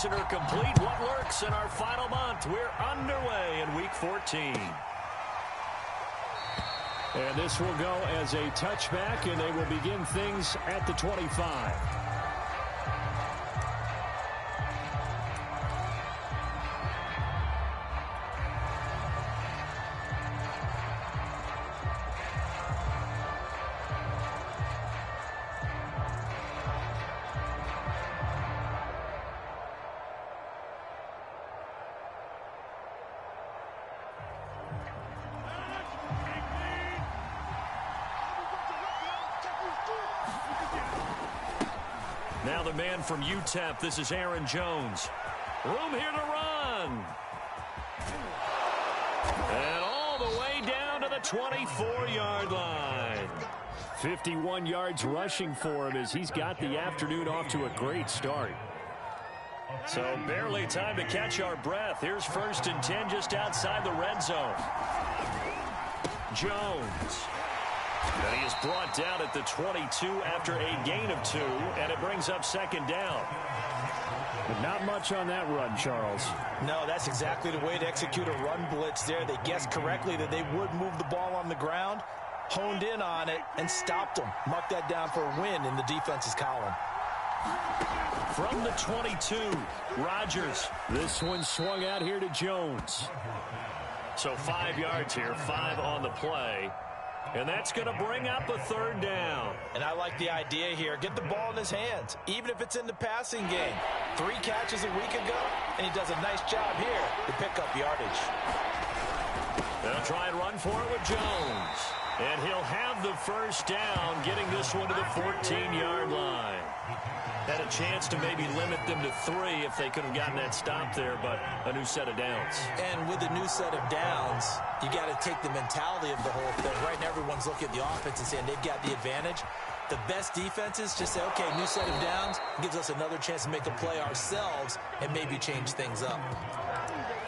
Are complete. What lurks in our final month? We're underway in Week 14. And this will go as a touchback, and they will begin things at the 25. Now the man from UTEP, this is Aaron Jones. Room here to run. And all the way down to the 24-yard line. 51 yards rushing for him as he's got the afternoon off to a great start. So barely time to catch our breath. Here's 1st and 10 just outside the red zone. Jones. And he is brought down at the 22 after a gain of 2, and it brings up 2nd down. But not much on that run, Charles. No, that's exactly the way to execute a run blitz there. They guessed correctly that they would move the ball on the ground, honed in on it, and stopped them. Mark that down for a win in the defense's column. From the 22, Rodgers. This one swung out here to Jones. So 5 yards here, 5 on the play. And that's going to bring up a 3rd down. And I like the idea here. Get the ball in his hands, even if it's in the passing game. 3 catches a week ago, and he does a nice job here to pick up yardage. They'll try and run for it with Jones. And he'll have the 1st down, getting this one to the 14-yard line. Had a chance to maybe limit them to 3 if they could have gotten that stop there, but a new set of downs. And with a new set of downs, you got to take the mentality of the whole thing. Right now, everyone's looking at the offense and saying they've got the advantage. The best defenses just say, okay, new set of downs, gives us another chance to make a play ourselves and maybe change things up.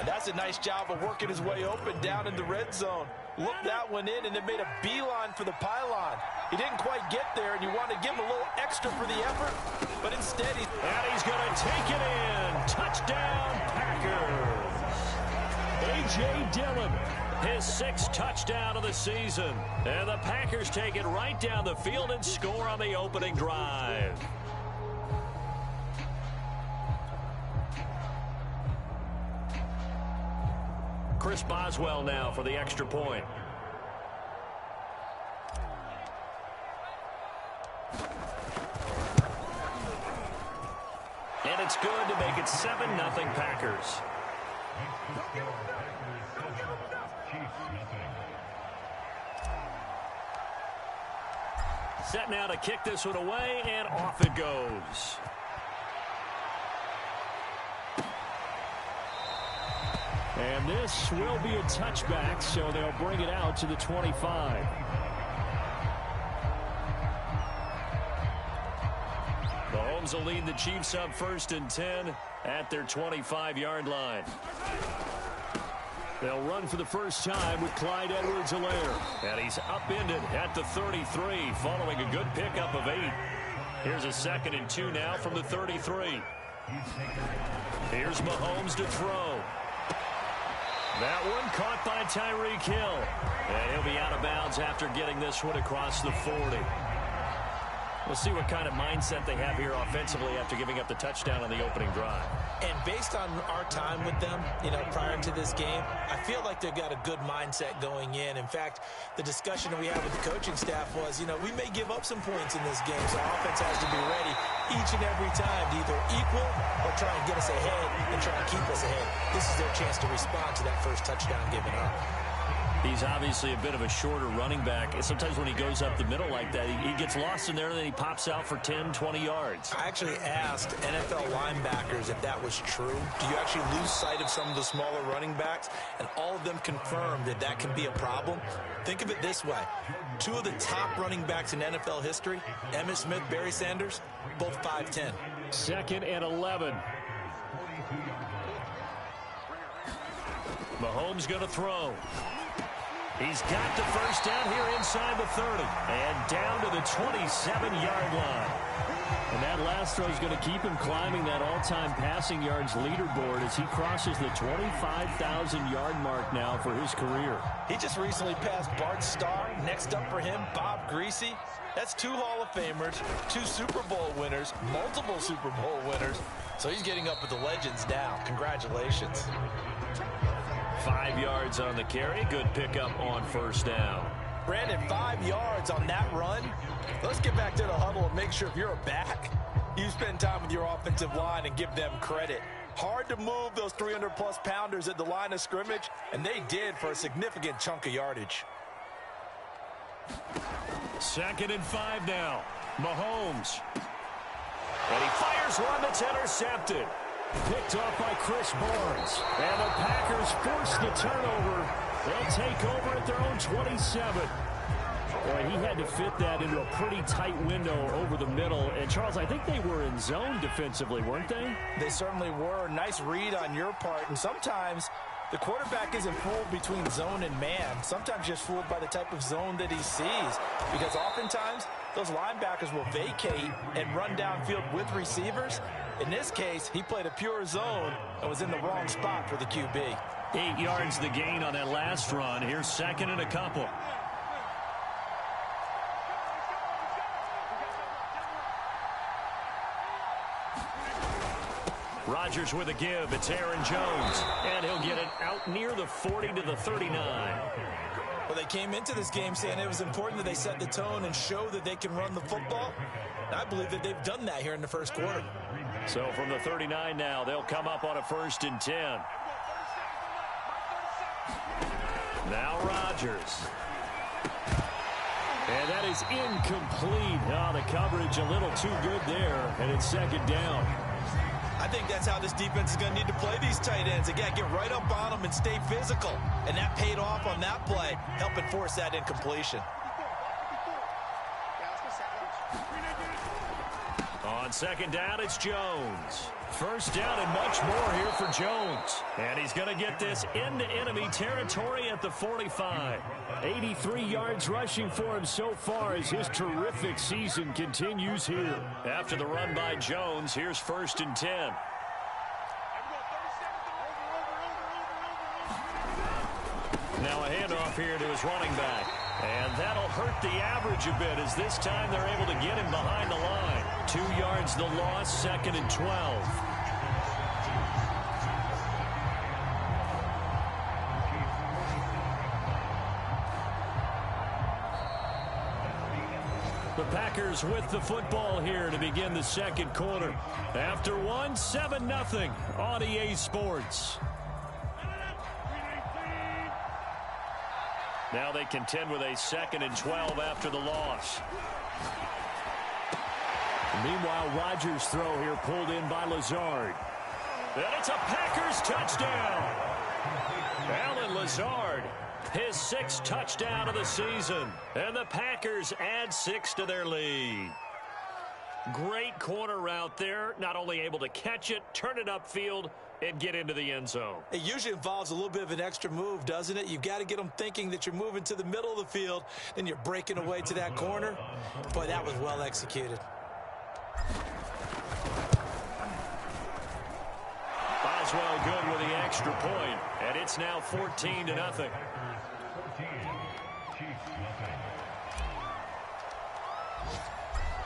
And that's a nice job of working his way open down in the red zone. Looked that one in and then made a beeline for the pylon. He didn't quite get there, and you want to give him a little extra for the effort, but instead he's going to take it in. Touchdown, Packers. A.J. Dillon, his 6th touchdown of the season. And the Packers take it right down the field and score on the opening drive. Chris Boswell now for the extra point. And it's good to make it 7-0 Packers. Set now to kick this one away, and off it goes. And this will be a touchback, so they'll bring it out to the 25. Mahomes will lead the Chiefs up 1st and 10 at their 25-yard line. They'll run for the first time with Clyde Edwards-Helaire. And he's upended at the 33 following a good pickup of 8. Here's a 2nd and 2 now from the 33. Here's Mahomes to throw. That one caught by Tyreek Hill. And he'll be out of bounds after getting this one across the 40. We'll see what kind of mindset they have here offensively after giving up the touchdown on the opening drive. And based on our time with them, prior to this game, I feel like they've got a good mindset going in. In fact, the discussion that we had with the coaching staff was, we may give up some points in this game, so our offense has to be ready each and every time to either equal or try and get us ahead and try and keep us ahead. This is their chance to respond to that first touchdown given up. He's obviously a bit of a shorter running back. And sometimes when he goes up the middle like that, he gets lost in there, and then he pops out for 10, 20 yards. I actually asked NFL linebackers if that was true. Do you actually lose sight of some of the smaller running backs? And all of them confirmed that that can be a problem. Think of it this way. 2 of the top running backs in NFL history, Emmitt Smith, Barry Sanders, both 5'10". 2nd and 11. Mahomes going to throw. He's got the first down here inside the 30 and down to the 27-yard line. And that last throw is going to keep him climbing that all-time passing yards leaderboard as he crosses the 25,000-yard mark now for his career. He just recently passed Bart Starr. Next up for him, Bob Greasy. That's 2 Hall of Famers, 2 Super Bowl winners, multiple Super Bowl winners. So he's getting up with the legends now. Congratulations. 5 yards on the carry. Good pickup on first down. Brandon, 5 yards on that run. Let's get back to the huddle and make sure if you're a back, you spend time with your offensive line and give them credit. Hard to move those 300-plus pounders at the line of scrimmage, and they did for a significant chunk of yardage. 2nd and 5 now. Mahomes. And he fires one that's intercepted. Picked off by Chris Barnes. And the Packers force the turnover. They'll take over at their own 27. Boy, he had to fit that into a pretty tight window over the middle. And, Charles, I think they were in zone defensively, weren't they? They certainly were. Nice read on your part. And sometimes the quarterback isn't fooled between zone and man. Sometimes just fooled by the type of zone that he sees. Because oftentimes those linebackers will vacate and run downfield with receivers. In this case, he played a pure zone and was in the wrong spot for the QB. 8 yards the gain on that last run. Here's 2nd and a couple. Rodgers with a give. It's Aaron Jones. And he'll get it out near the 40 to the 39. Well, they came into this game saying it was important that they set the tone and show that they can run the football. And I believe that they've done that here in the first quarter. So from the 39 now, they'll come up on a 1st and 10. Now Rodgers. And that is incomplete. Oh, the coverage a little too good there, and it's 2nd down. I think that's how this defense is going to need to play these tight ends. Again, get right up on them and stay physical. And that paid off on that play, helping force that incompletion. On 2nd down, it's Jones. 1st down and much more here for Jones. And he's going to get this into enemy territory at the 45. 83 yards rushing for him so far as his terrific season continues here. After the run by Jones, here's 1st and 10. Now a handoff here to his running back. And that'll hurt the average a bit as this time they're able to get him behind the line. 2 yards the loss, 2nd and 12. The Packers with the football here to begin the 2nd quarter. After one, 7-0 on EA Sports. Now they contend with a 2nd and 12 after the loss. Meanwhile, Rodgers' throw here pulled in by Lazard. And it's a Packers touchdown. Alan Lazard, his 6th touchdown of the season. And the Packers add 6 to their lead. Great corner route there. Not only able to catch it, turn it upfield, and get into the end zone. It usually involves a little bit of an extra move, doesn't it? You've got to get them thinking that you're moving to the middle of the field, then you're breaking away to that corner. Boy, that was well executed. Boswell good with the extra point, and it's now 14-0.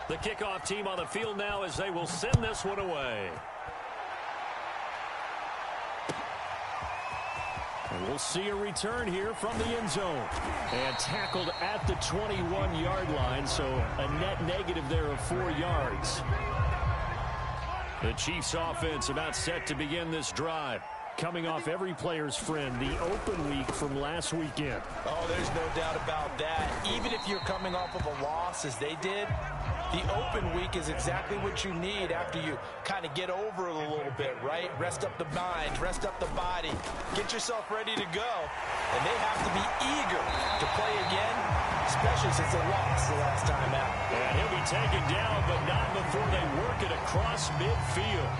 The kickoff team on the field now as they will send this one away. And we'll see a return here from the end zone. And tackled at the 21-yard line, so a net negative there of 4 yards. The Chiefs offense about set to begin this drive. Coming off every player's friend, the open week from last weekend. Oh, there's no doubt about that. Even if you're coming off of a loss as they did, the open week is exactly what you need after you kind of get over it a little bit, right? Rest up the mind, rest up the body, get yourself ready to go. And they have to be eager to play again, especially since they lost the last time out. And he'll be taken down, but not before they work it across midfield.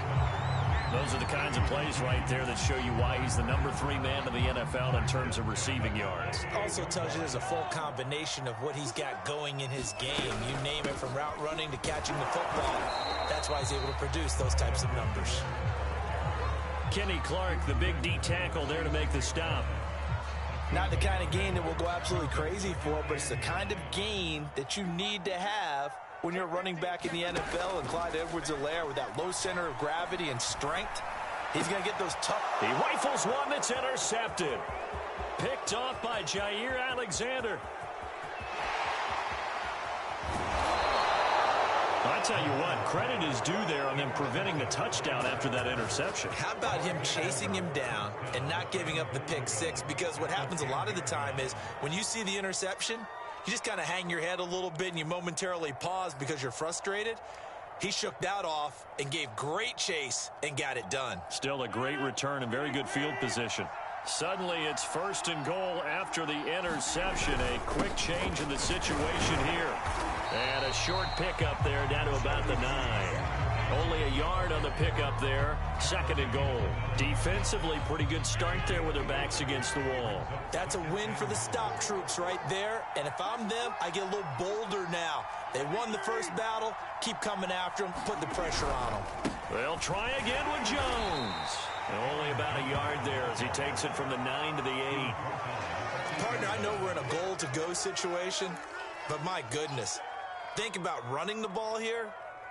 Those are the kinds of plays right there that show you why he's the #3 man in the NFL in terms of receiving yards. Also tells you there's a full combination of what he's got going in his game. You name it, from route running to catching the football. That's why he's able to produce those types of numbers. Kenny Clark, the big D tackle there to make the stop. Not the kind of gain that we'll go absolutely crazy for, but it's the kind of gain that you need to have when you're running back in the NFL. And Clyde Edwards-Helaire, with that low center of gravity and strength, he's going to get those tough. He rifles one that's intercepted. Picked off by Jair Alexander. I tell you what, credit is due there on them preventing the touchdown after that interception. How about him chasing him down and not giving up the pick six? Because what happens a lot of the time is when you see the interception, you just kind of hang your head a little bit and you momentarily pause because you're frustrated. He shook that off and gave great chase and got it done. Still a great return and very good field position. Suddenly it's 1st and goal after the interception. A quick change in the situation here. And a short pickup there down to about the 9. Only a yard on the pickup there. 2nd and goal. Defensively, pretty good start there with their backs against the wall. That's a win for the stop troops right there. And if I'm them, I get a little bolder now. They won the first battle. Keep coming after them. Put the pressure on them. They'll try again with Jones. And only about a yard there as he takes it from the 9 to the 8. Partner, I know we're in a goal-to-go situation, but my goodness. Think about running the ball here.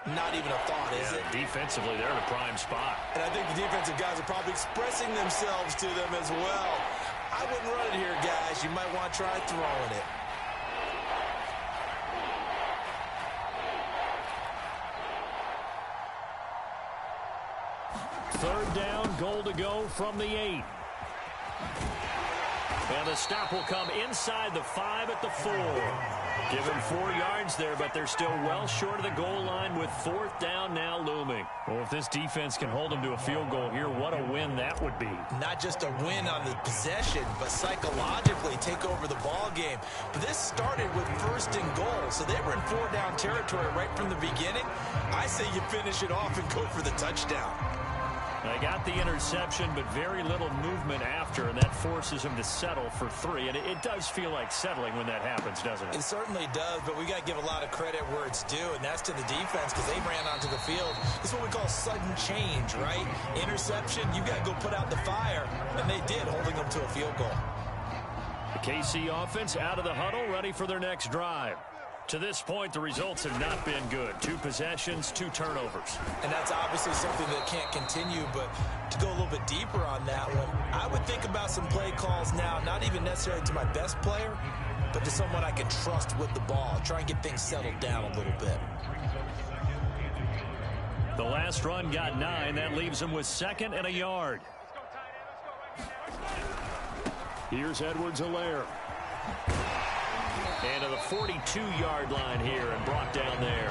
Not even a thought, is it? Defensively, they're in a prime spot. And I think the defensive guys are probably expressing themselves to them as well. I wouldn't run it here, guys. You might want to try throwing it. Third down, goal to go from the 8. And the stop will come inside the 5 at the 4. Give them 4 yards there, but they're still well short of the goal line with 4th down now looming. Well, if this defense can hold them to a field goal here, what a win that would be. Not just a win on the possession, but psychologically take over the ball game. But this started with 1st and goal, so they were in 4-down territory right from the beginning. I say you finish it off and go for the touchdown. They got the interception, but very little movement after, and that forces him to settle for 3. And it does feel like settling when that happens, doesn't it? It certainly does, but we got to give a lot of credit where it's due, and that's to the defense because they ran onto the field. This is what we call sudden change, right? Interception, you got to go put out the fire, and they did, holding them to a field goal. The KC offense out of the huddle, ready for their next drive. To this point, the results have not been good. 2 possessions, 2 turnovers. And that's obviously something that can't continue, but to go a little bit deeper on that one, I would think about some play calls now, not even necessarily to my best player, but to someone I can trust with the ball. Try and get things settled down a little bit. The last run got 9. That leaves him with 2nd and a yard. Here's Edwards-Helaire. And to the 42-yard line here and brought down there.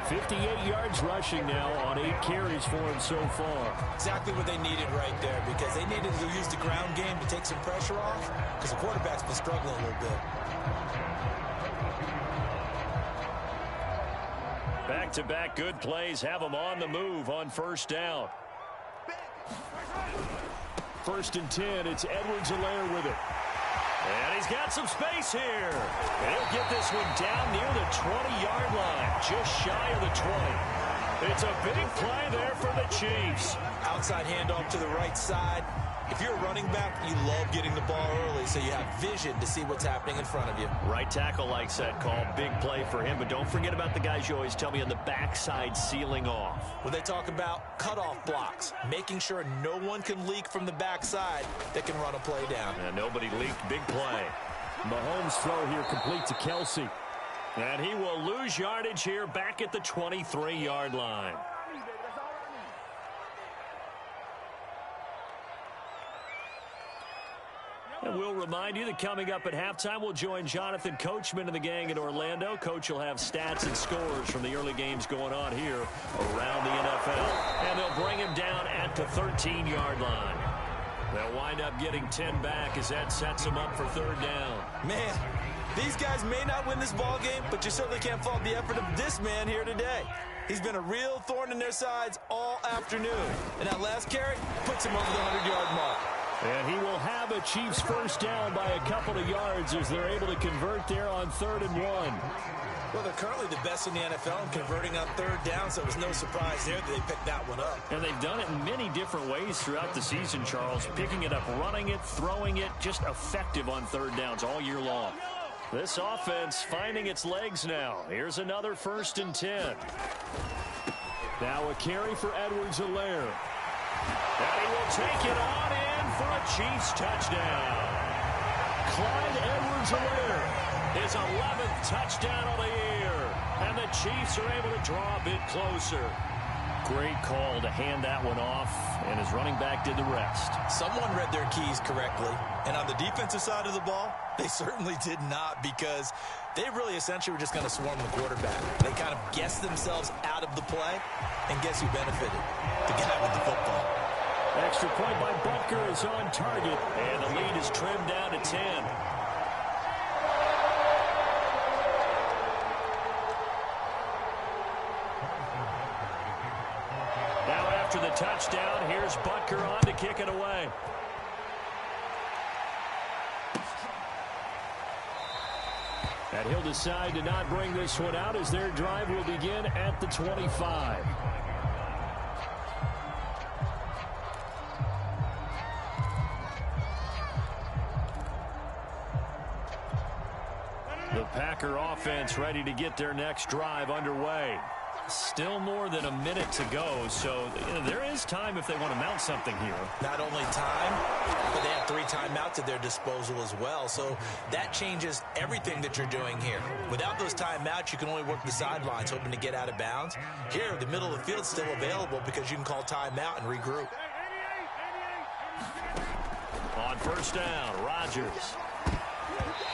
58 yards rushing now on 8 carries for him so far. Exactly what they needed right there because they needed to use the ground game to take some pressure off because the quarterback's been struggling a little bit. Back-to-back good plays have them on the move on 1st down. 1st and 10, it's Edwards-Helaire with it. And he's got some space here. And he'll get this one down near the 20-yard line, just shy of the 20. It's a big play there for the Chiefs. Outside handoff to the right side. If you're a running back, you love getting the ball early so you have vision to see what's happening in front of you. Right tackle likes that call. Big play for him. But don't forget about the guys you always tell me on the backside sealing off. When they talk about cutoff blocks, making sure no one can leak from the backside that can run a play down. And nobody leaked. Big play. Mahomes' throw here complete to Kelsey. And he will lose yardage here back at the 23-yard line. And we'll remind you that coming up at halftime, we'll join Jonathan Coachman and the gang in Orlando. Coach will have stats and scores from the early games going on here around the NFL. And they'll bring him down at the 13-yard line. They'll wind up getting 10 back as that sets them up for 3rd down. Man, these guys may not win this ball game, but you certainly can't fault the effort of this man here today. He's been a real thorn in their sides all afternoon. And that last carry puts him over the 100-yard mark. And he will have a Chiefs first down by a couple of yards as they're able to convert there on 3rd and 1. Well, they're currently the best in the NFL in converting on 3rd down, so it was no surprise there that they picked that one up. And they've done it in many different ways throughout the season, Charles. Picking it up, running it, throwing it, just effective on 3rd downs all year long. This offense finding its legs now. Here's another 1st and 10. Now a carry for Edwards-Helaire. And he will take it on in for a Chiefs touchdown. Clyde Edwards-Helaire, his 11th touchdown of the year. And the Chiefs are able to draw a bit closer. Great call to hand that one off, and his running back did the rest. Someone read their keys correctly, and on the defensive side of the ball, they certainly did not, because they really essentially were just going to swarm the quarterback. They kind of guessed themselves out of the play, and guess who benefited? The guy with the football. Extra point by Butker is on target, and the lead is trimmed down to 10. After the touchdown, here's Butker on to kick it away. And he'll decide to not bring this one out as their drive will begin at the 25. The Packer offense ready to get their next drive underway. Still more than a minute to go, so there is time if they want to mount something here. Not only time, but they have 3 timeouts at their disposal as well, so that changes everything that you're doing here. Without those timeouts, you can only work the sidelines, hoping to get out of bounds. Here, the middle of the field is still available because you can call timeout and regroup. On 1st down, Rodgers.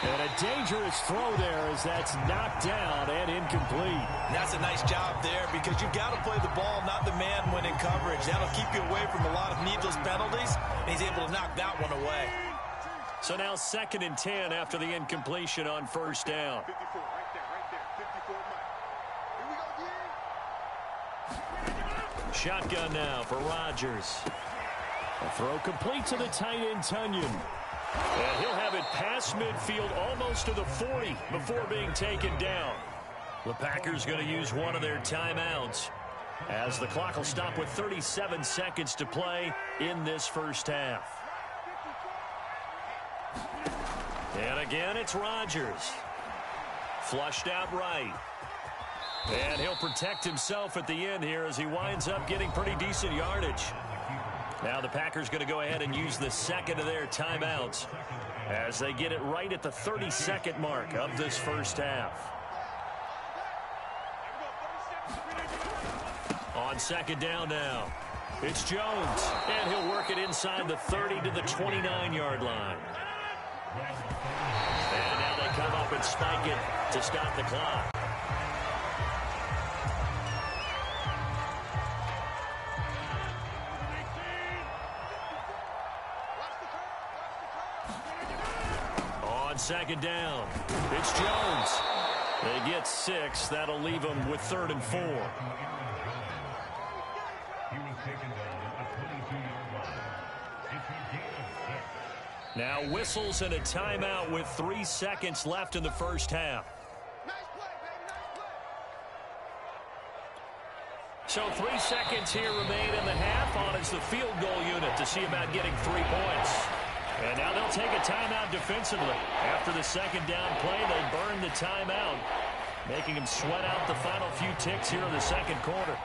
And a dangerous throw there as that's knocked down and incomplete. And that's a nice job there because you've got to play the ball, not the man when in coverage. That'll keep you away from a lot of needless penalties, and he's able to knock that one away. So now 2nd and 10 after the incompletion on 1st down. 54, right there, 54, Mike. Here we go again. Shotgun now for Rodgers. A throw complete to the tight end, Tunyon. And he'll have it past midfield almost to the 40 before being taken down. The Packers going to use one of their timeouts as the clock will stop with 37 seconds to play in this first half. And again, it's Rodgers. Flushed out right. And he'll protect himself at the end here as he winds up getting pretty decent yardage. Now the Packers going to go ahead and use the 2nd of their timeouts as they get it right at the 32nd mark of this first half. On 2nd down now, it's Jones, and he'll work it inside the 30 to the 29-yard line. And now they come up and spike it to stop the clock. On 2nd down, it's Jones. They get 6. That'll leave them with 3rd and 4. Now whistles and a timeout with 3 seconds left in the first half. So 3 seconds here remain in the half on as the field goal unit to see about getting 3 points. And now they'll take a timeout defensively. After the 2nd down play, they burn the timeout, making them sweat out the final few ticks here in the 2nd quarter.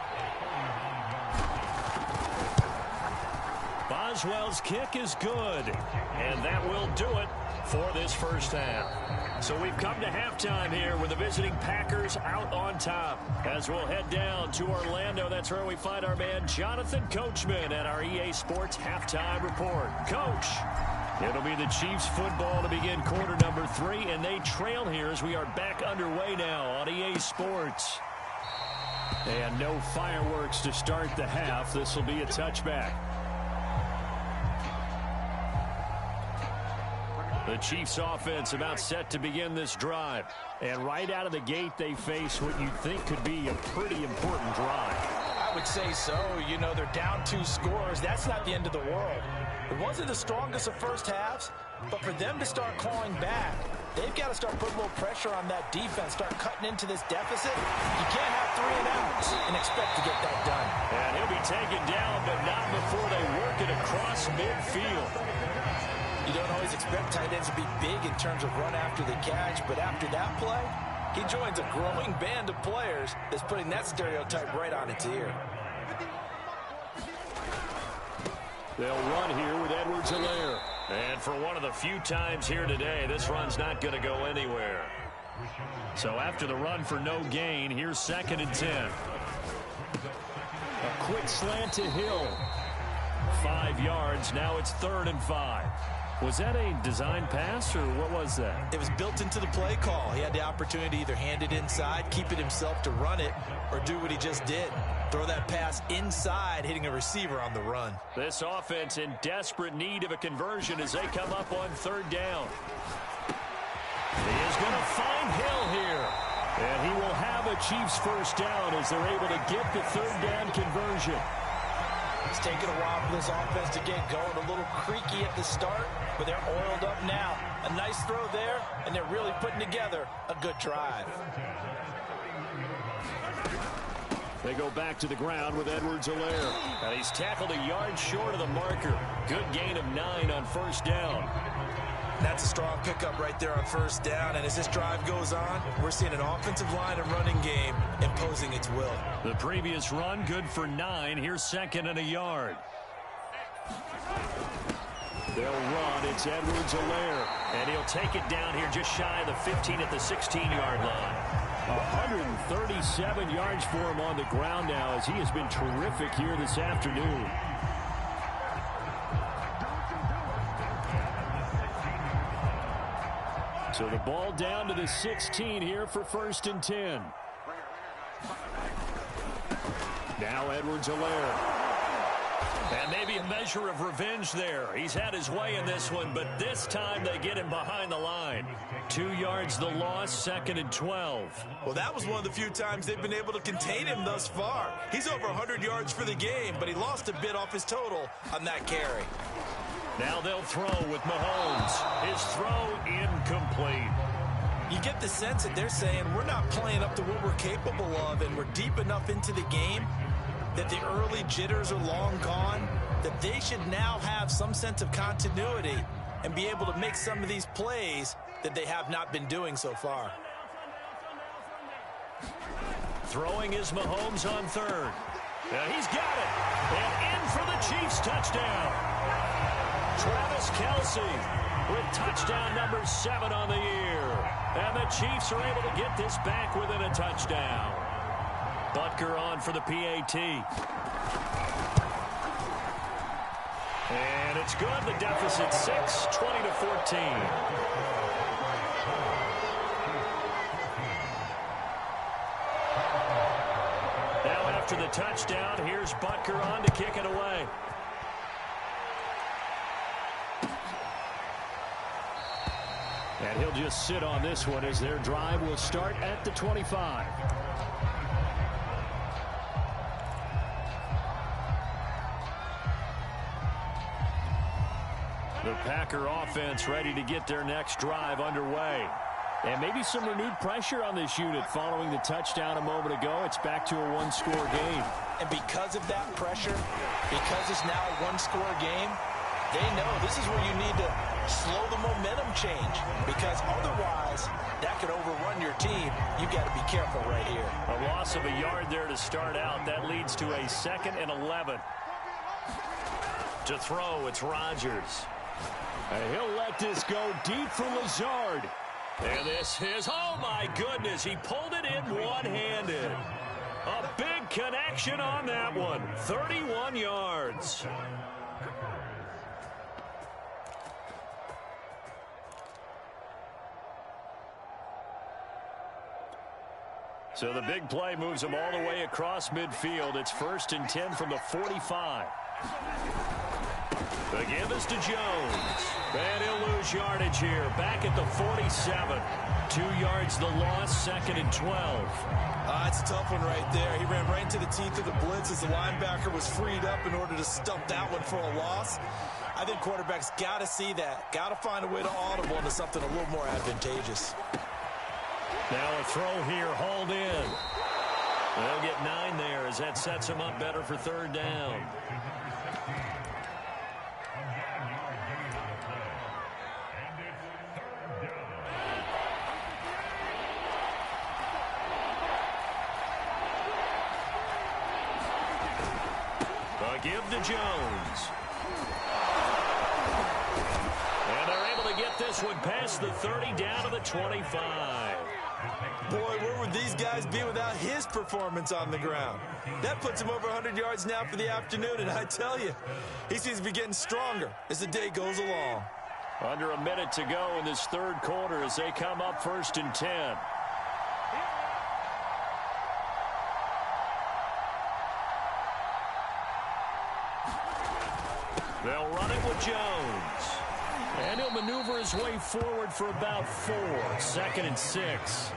Boswell's kick is good, and that will do it for this first half. So we've come to halftime here with the visiting Packers out on top. As we'll head down to Orlando, that's where we find our man Jonathan Coachman at our EA Sports Halftime Report. Coach, it'll be the Chiefs football to begin quarter number 3, and they trail here as we are back underway now on EA Sports. And no fireworks to start the half. This will be a touchback. The Chiefs offense about set to begin this drive. And right out of the gate, they face what you think could be a pretty important drive. I would say so. You know, they're down 2 scores. That's not the end of the world. It wasn't the strongest of first halves, but for them to start clawing back, they've got to start putting a little pressure on that defense, start cutting into this deficit. You can't have 3 and outs and expect to get that done. And he'll be taken down, but not before they work it across midfield. You don't always expect tight ends to be big in terms of run after the catch, but after that play, he joins a growing band of players that's putting that stereotype right on its ear. They'll run here with Edwards-Helaire. And for one of the few times here today, this run's not going to go anywhere. So after the run for no gain, here's 2nd and 10. A quick slant to Hill. 5 yards. Now it's 3rd and 5. Was that a design pass, or what was that? It was built into the play call. He had the opportunity to either hand it inside, keep it himself to run it, or do what he just did. Throw that pass inside, hitting a receiver on the run. This offense in desperate need of a conversion as they come up on 3rd down. He is going to find Hill here. And he will have a Chiefs first down as they're able to get the 3rd down conversion. It's taken a while for this offense to get going. A little creaky at the start, but they're oiled up now. A nice throw there, and they're really putting together a good drive. They go back to the ground with Edwards-Helaire. And he's tackled a yard short of the marker. Good gain of 9 on 1st down. That's a strong pickup right there on 1st down. And as this drive goes on, we're seeing an offensive line and running game imposing its will. The previous run, good for 9. Here's 2nd and a yard. They'll run. It's Edwards-Helaire. And he'll take it down here just shy of the 15 at the 16-yard line. 137 yards for him on the ground now as he has been terrific here this afternoon. So the ball down to the 16 here for 1st and 10. Now Edwards-Helaire. And maybe a measure of revenge there. He's had his way in this one, but this time they get him behind the line. 2 yards the loss, 2nd and 12. Well, that was one of the few times they've been able to contain him thus far. He's over 100 yards for the game, but he lost a bit off his total on that carry. Now they'll throw with Mahomes. His throw incomplete. You get the sense that they're saying we're not playing up to what we're capable of, and we're deep enough into the game that the early jitters are long gone, that they should now have some sense of continuity and be able to make some of these plays that they have not been doing so far. Throwing is Mahomes on 3rd. He's got it. And in for the Chiefs touchdown. Travis Kelce with touchdown number 7 on the year. And the Chiefs are able to get this back within a touchdown. Butker on for the PAT. And it's good. The deficit 6, 20-14. Now after the touchdown, here's Butker on to kick it away. And he'll just sit on this one as their drive will start at the 25. The Packer offense ready to get their next drive underway. And maybe some renewed pressure on this unit following the touchdown a moment ago. It's back to a one-score game. And because of that pressure, because it's now a one-score game, they know this is where you need to slow the momentum change, because otherwise that could overrun your team. You've got to be careful right here. A loss of a yard there to start out. That leads to a 2nd and 11. To throw, it's Rodgers. And he'll let this go deep for Lazard. And this is, oh my goodness, he pulled it in one-handed. A big connection on that one. 31 yards. So the big play moves them all the way across midfield. It's 1st and 10 from the 45. The give is to Jones. And he'll lose yardage here. Back at the 47. 2 yards the loss, 2nd and 12. It's a tough one right there. He ran right into the teeth of the blitz as the linebacker was freed up in order to stump that one for a loss. I think quarterbacks got to see that. Got to find a way to audible into something a little more advantageous. Now a throw here, hauled in. They'll get 9 there as that sets him up better for 3rd down. A give to Jones. And they're able to get this one past the 30 down to the 25. Boy, where would these guys be without his performance on the ground? That puts him over 100 yards now for the afternoon, and I tell you, he seems to be getting stronger as the day goes along. Under a minute to go in this 3rd quarter as they come up 1st and 10. They'll run it with Jones. And he'll maneuver his way forward for about 4. 2nd and 6.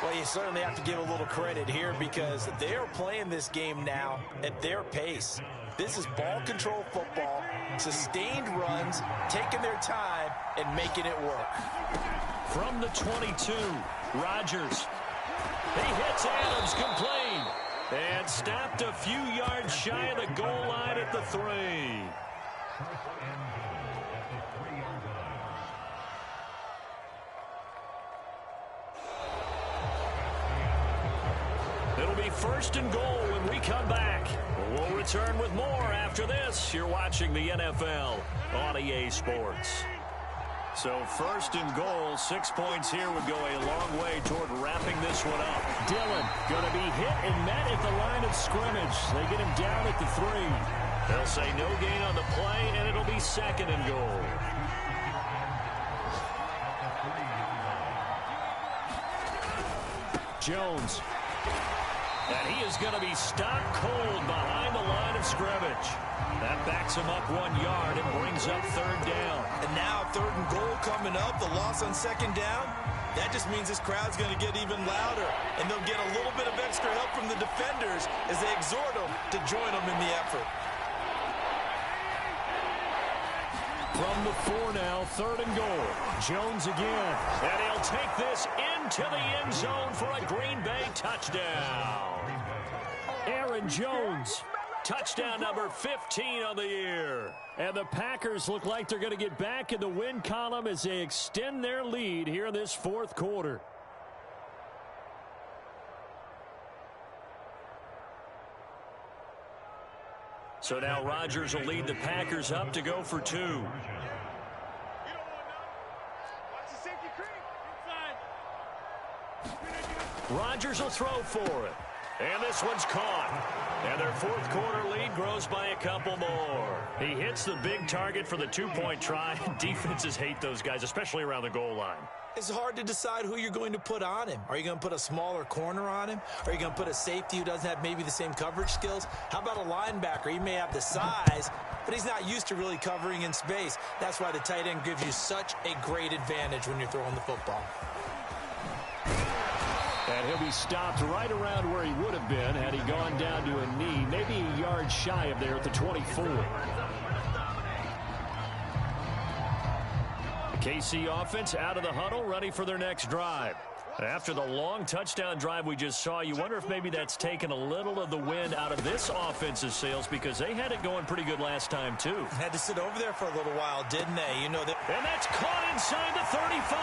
Well, you certainly have to give a little credit here because they are playing this game now at their pace. This is ball control football, sustained runs, taking their time, and making it work. From the 22, Rodgers. He hits Adams complete. And stopped a few yards shy of the goal line at the 3. It'll be 1st and goal when we come back. We'll return with more after this. You're watching the NFL on EA Sports. So 1st and goal, 6 points here would go a long way toward wrapping this one up. Dillon going to be hit and met at the line of scrimmage. They get him down at the 3. They'll say no gain on the play, and it'll be 2nd and goal. Jones. And he is going to be stopped cold behind the line of scrimmage. That backs him up 1 yard and brings up 3rd down. And now 3rd and goal coming up, the loss on 2nd down. That just means this crowd's going to get even louder. And they'll get a little bit of extra help from the defenders as they exhort them to join them in the effort. From the 4 now, 3rd and goal. Jones again. And he'll take this into the end zone for a Green Bay touchdown. Aaron Jones. Touchdown number 15 on the year. And the Packers look like they're going to get back in the win column as they extend their lead here in this 4th quarter. So now Rodgers will lead the Packers up to go for 2. Rodgers will throw for it. And this one's caught. And their 4th quarter lead grows by a couple more. He hits the big target for the 2-point try. Defenses hate those guys, especially around the goal line. It's hard to decide who you're going to put on him. Are you going to put a smaller corner on him? Are you going to put a safety who doesn't have maybe the same coverage skills? How about a linebacker? He may have the size, but he's not used to really covering in space. That's why the tight end gives you such a great advantage when you're throwing the football. And he'll be stopped right around where he would have been had he gone down to a knee, maybe a yard shy of there at the 24. The KC offense out of the huddle, ready for their next drive. After the long touchdown drive we just saw, you wonder if maybe that's taken a little of the wind out of this offense's sails because they had it going pretty good last time, too. Had to sit over there for a little while, didn't they? You know that. And that's caught inside the 35.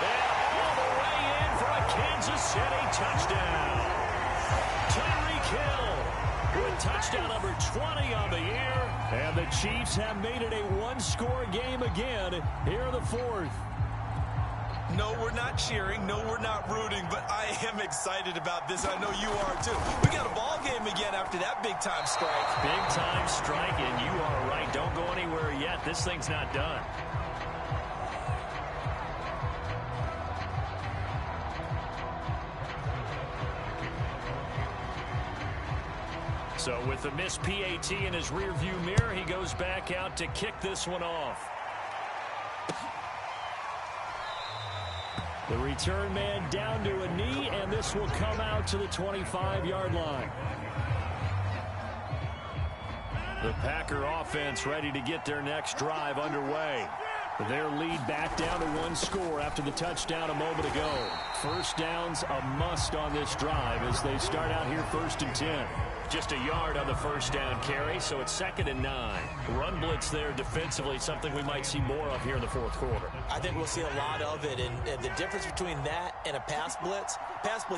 And all the way in for a Kansas City touchdown. Tyreek Hill with touchdown number 20 on the year. And the Chiefs have made it a one-score game again here in the 4th. No, we're not cheering. No, we're not rooting. But I am excited about this. I know you are, too. We got a ball game again after that big-time strike. Big-time strike, and you are right. Don't go anywhere yet. This thing's not done. So with the missed PAT in his rearview mirror, he goes back out to kick this one off. The return man down to a knee, and this will come out to the 25-yard line. The Packer offense ready to get their next drive underway. Their lead back down to one score after the touchdown a moment ago. First down's a must on this drive as they start out here 1st and 10. Just a yard on the first down carry, so it's 2nd and 9. Run blitz there defensively, something we might see more of here in the fourth quarter. I think we'll see a lot of it, and the difference between that and a pass blitz,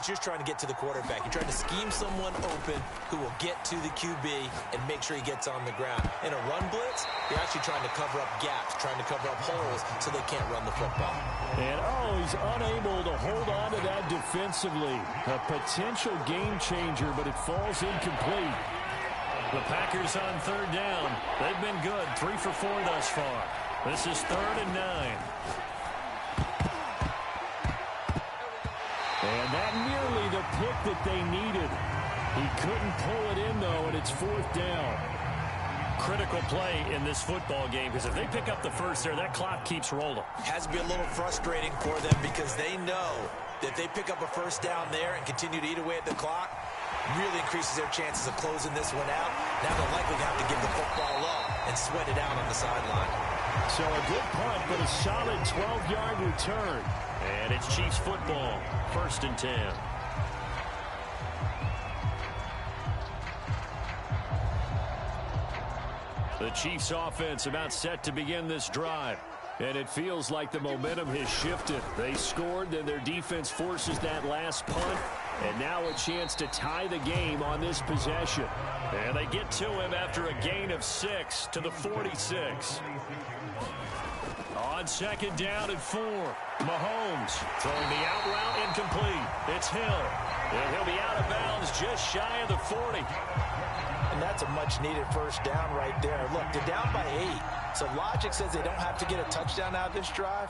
you're trying to get to the quarterback. You're trying to scheme someone open who will get to the QB and make sure he gets on the ground. In a run blitz, you're actually trying to cover up gaps, trying to cover up holes so they can't run the football. And, he's unable to hold on to that defensively. A potential game changer, but it falls incomplete. The Packers on 3rd down. They've been good, 3 for 4 thus far. This is 3rd and 9. And that nearly the pick that they needed. He couldn't pull it in, though, and it's 4th down. Critical play in this football game, because if they pick up the first there, that clock keeps rolling. Has to be a little frustrating for them because they know that if they pick up a first down there and continue to eat away at the clock, really increases their chances of closing this one out. Now they're likely to have to give the football up and sweat it out on the sideline. So a good punt, but a solid 12-yard return. And it's Chiefs football, 1st and 10. The Chiefs offense about set to begin this drive. And it feels like the momentum has shifted. They scored, then their defense forces that last punt. And now a chance to tie the game on this possession. And they get to him after a gain of 6 to the 46. On 2nd down and 4. Mahomes throwing the out route incomplete. It's Hill. And he'll be out of bounds just shy of the 40. And that's a much-needed first down right there. Look, they're down by 8. So logic says they don't have to get a touchdown out of this drive.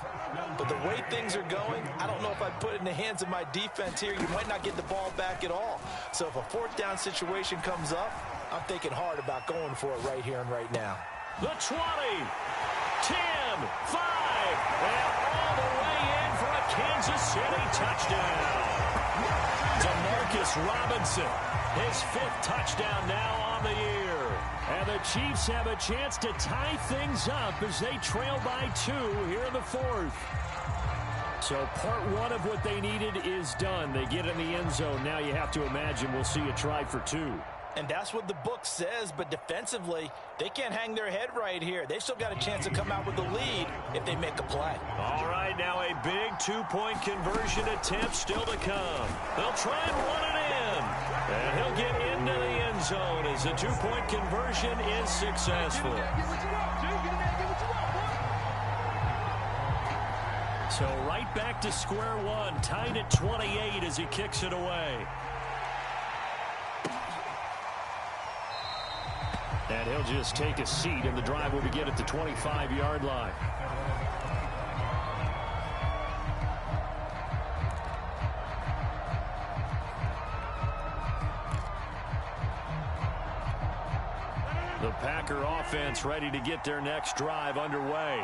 But the way things are going, I don't know if I'd put it in the hands of my defense here. You might not get the ball back at all. So if a 4th down situation comes up, I'm thinking hard about going for it right here and right now. The 20, 10, 5, and all the way in for a Kansas City touchdown. Demarcus Robinson, his 5th touchdown now on the year. And the Chiefs have a chance to tie things up as they trail by 2 here in the 4th. So part 1 of what they needed is done. They get in the end zone. Now you have to imagine we'll see a try for 2. And that's what the book says, but defensively, they can't hang their head right here. They've still got a chance to come out with the lead if they make a play. All right, now a big 2-point conversion attempt still to come. They'll try and run it in. And he'll get into the end zone as the 2-point conversion is successful. So right back to square one, tied at 28 as he kicks it away. And he'll just take a seat, and the drive will begin at the 25-yard line. The Packer offense ready to get their next drive underway.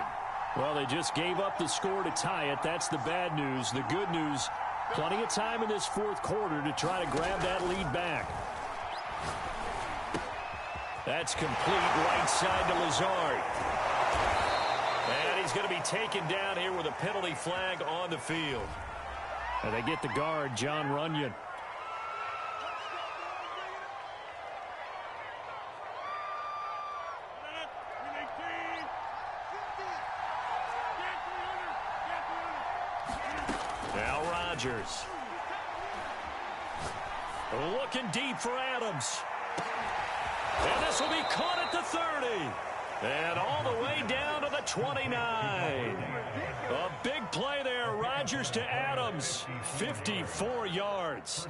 Well, they just gave up the score to tie it. That's the bad news. The good news, plenty of time in this 4th quarter to try to grab that lead back. That's complete right side to Lazard. And he's going to be taken down here with a penalty flag on the field. And they get the guard, John Runyon. Now Rodgers. Looking deep for Adams. And this will be caught at the 30. And all the way down to the 29. A big play there. Rodgers to Adams. 54 yards.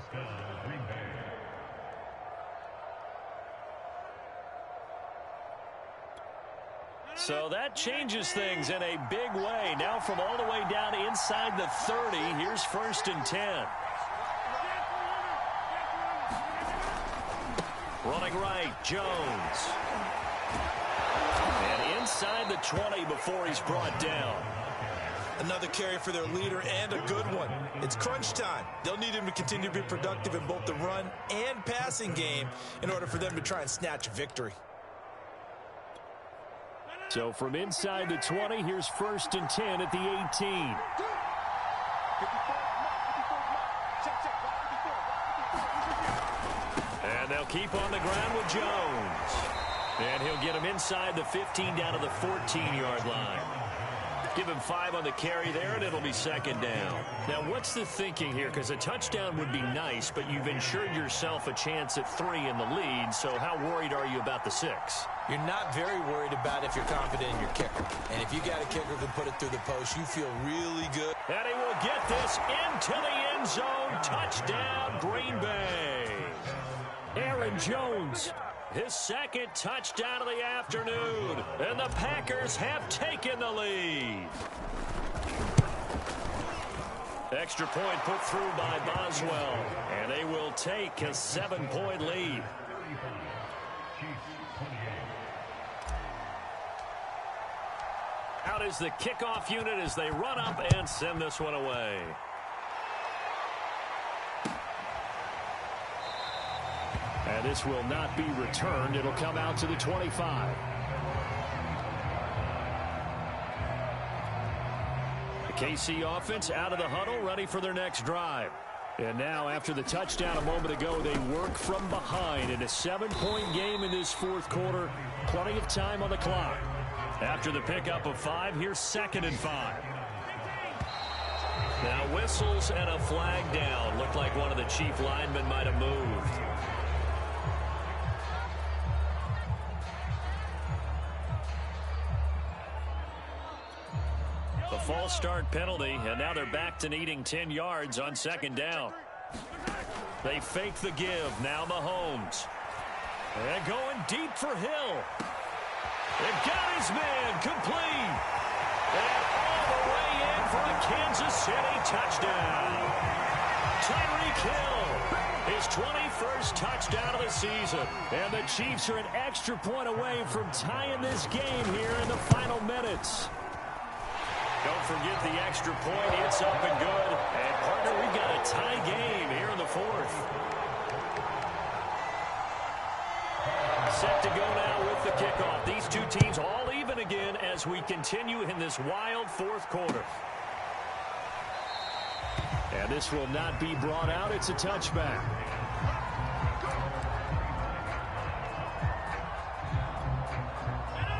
So that changes things in a big way. Now from all the way down inside the 30, here's 1st and 10. Running right, Jones. And inside the 20 before he's brought down. Another carry for their leader and a good one. It's crunch time. They'll need him to continue to be productive in both the run and passing game in order for them to try and snatch a victory. So from inside the 20, here's 1st and 10 at the 18. And they'll keep on the ground with Jones. And he'll get him inside the 15 down to the 14-yard line. Give him 5 on the carry there, and it'll be 2nd down. Now, what's the thinking here? Because a touchdown would be nice, but you've ensured yourself a chance at 3 in the lead, so how worried are you about the 6? You're not very worried about if you're confident in your kicker. And if you got a kicker who can put it through the post, you feel really good. And he will get this into the end zone. Touchdown, Green Bay. Aaron Jones. His 2nd touchdown of the afternoon. And the Packers have taken the lead. Extra point put through by Boswell. And they will take a 7-point lead. Out is the kickoff unit as they run up and send this one away. And this will not be returned. It'll come out to the 25. The KC offense out of the huddle, ready for their next drive. And now, after the touchdown a moment ago, they work from behind in a 7-point game in this 4th quarter. Plenty of time on the clock. After the pickup of 5, here's 2nd and 5. Now whistles and a flag down. Looked like one of the chief linemen might have moved. The false start penalty, and now they're back to needing 10 yards on 2nd down. They fake the give. Now Mahomes. And going deep for Hill. They've got his man complete. And all the way in for a Kansas City touchdown. Tyreek Hill, his 21st touchdown of the season. And the Chiefs are an extra point away from tying this game here in the final minutes. Don't forget the extra point. It's up and good. And, partner, we've got a tie game here in the 4th. Set to go now with the kickoff. These two teams all even again as we continue in this wild 4th quarter. And this will not be brought out. It's a touchback.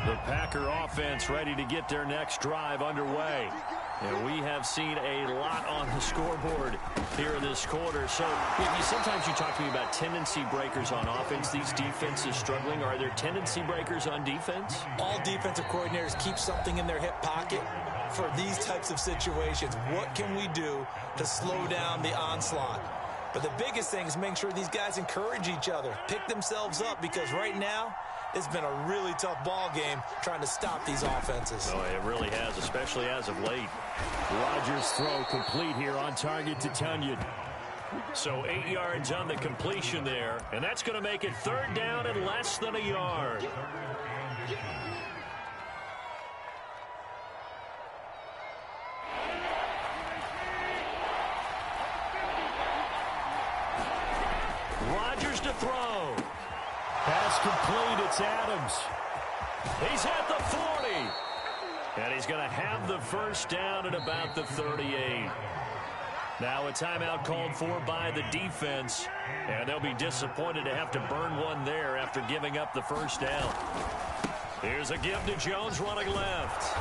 The Packer offense ready to get their next drive underway. And we have seen a lot on the scoreboard here in this quarter. So sometimes you talk to me about tendency breakers on offense. These defenses struggling. Are there tendency breakers on defense? All defensive coordinators keep something in their hip pocket for these types of situations. What can we do to slow down the onslaught? But the biggest thing is making sure these guys encourage each other, pick themselves up, because right now it's been a really tough ball game trying to stop these offenses. Oh, it really has, especially as of late. Rodgers' throw complete here on target to Tunyon. So 8 yards on the completion there, and that's going to make it 3rd down and less than a yard. Rodgers to throw. Pass complete. It's Adams. He's at the 40. And he's going to have the 1st down at about the 38. Now a timeout called for by the defense. And they'll be disappointed to have to burn one there after giving up the 1st down. Here's a give to Jones running left.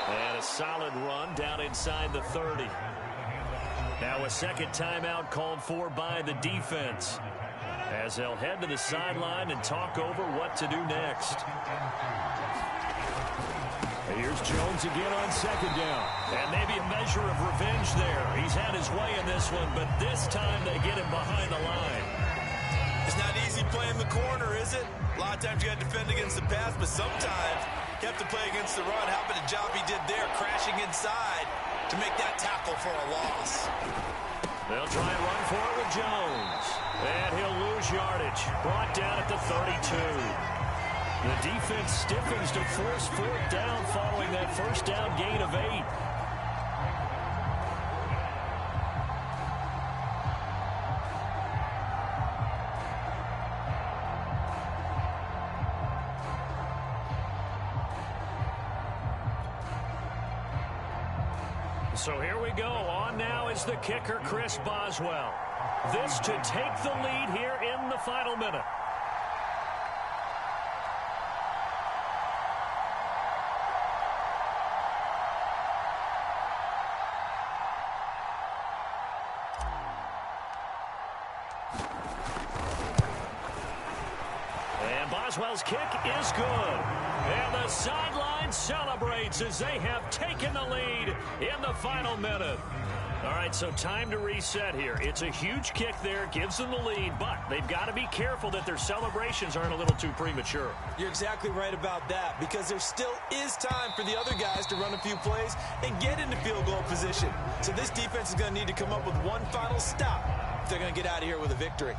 And a solid run down inside the 30. Now a 2nd timeout called for by the defense, as they'll head to the sideline and talk over what to do next. Here's Jones again on 2nd down. And maybe a measure of revenge there. He's had his way in this one, but this time they get him behind the line. It's not easy playing the corner, is it? A lot of times you got to defend against the pass, but sometimes you have to play against the run. How about the job he did there, crashing inside to make that tackle for a loss. They'll try and run for it with Jones. And he'll lose yardage. Brought down at the 32. The defense stiffens to force fourth down following that first down gain of 8. So here we go. On now is the kicker, Chris Boswell. This to take the lead here in the final minute. And Boswell's kick is good. And the sideline celebrates as they have taken the lead in the final minute. All right, so time to reset here. It's a huge kick there, gives them the lead, but they've got to be careful that their celebrations aren't a little too premature. You're exactly right about that, because there still is time for the other guys to run a few plays and get into field goal position. So this defense is going to need to come up with one final stop if they're going to get out of here with a victory.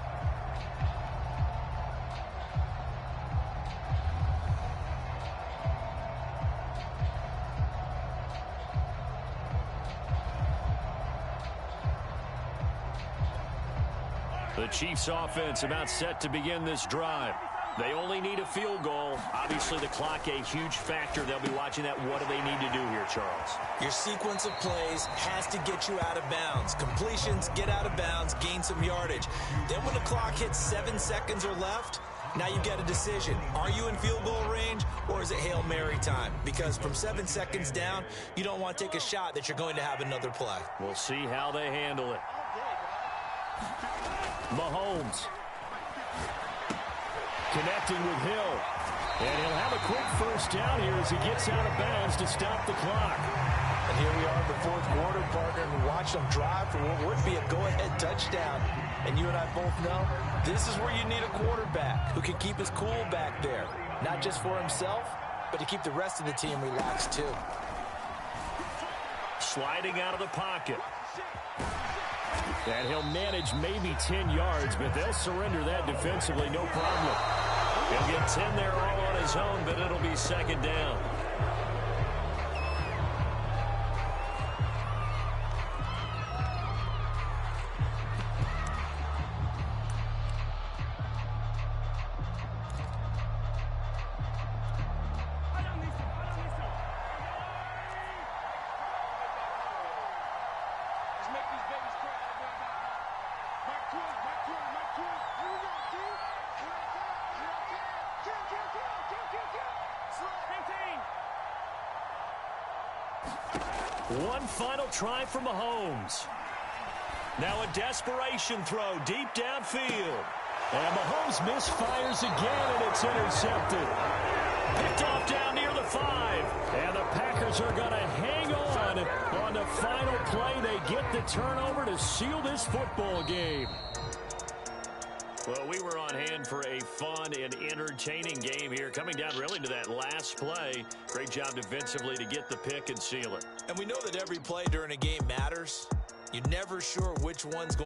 The Chiefs offense about set to begin this drive. They only need a field goal. Obviously, the clock a huge factor. They'll be watching that. What do they need to do here, Charles? Your sequence of plays has to get you out of bounds. Completions, get out of bounds, gain some yardage. Then when the clock hits 7 seconds or left, now you've got a decision. Are you in field goal range, or is it Hail Mary time? Because from 7 seconds down, you don't want to take a shot that you're going to have another play. We'll see how they handle it. Mahomes connecting with Hill. And he'll have a quick first down here as he gets out of bounds to stop the clock. And here we are in the fourth quarter, partner, and watch them drive for what would be a go-ahead touchdown. And you and I both know this is where you need a quarterback who can keep his cool back there. Not just for himself, but to keep the rest of the team relaxed too. Sliding out of the pocket. And he'll manage maybe 10 yards, but they'll surrender that defensively, no problem. He'll get 10 there all on his own, but it'll be second down. One final try from Mahomes. Now a desperation throw deep downfield. And Mahomes misfires again, and it's intercepted. Picked off down near the 5. And the Packers are going to hang on the final play. They get the turnover to seal this football game. Well, we were on hand for a fun and entertaining game here. Coming down really to that last play. Great job defensively to get the pick and seal it. And we know that every play during a game matters. You're never sure which one's going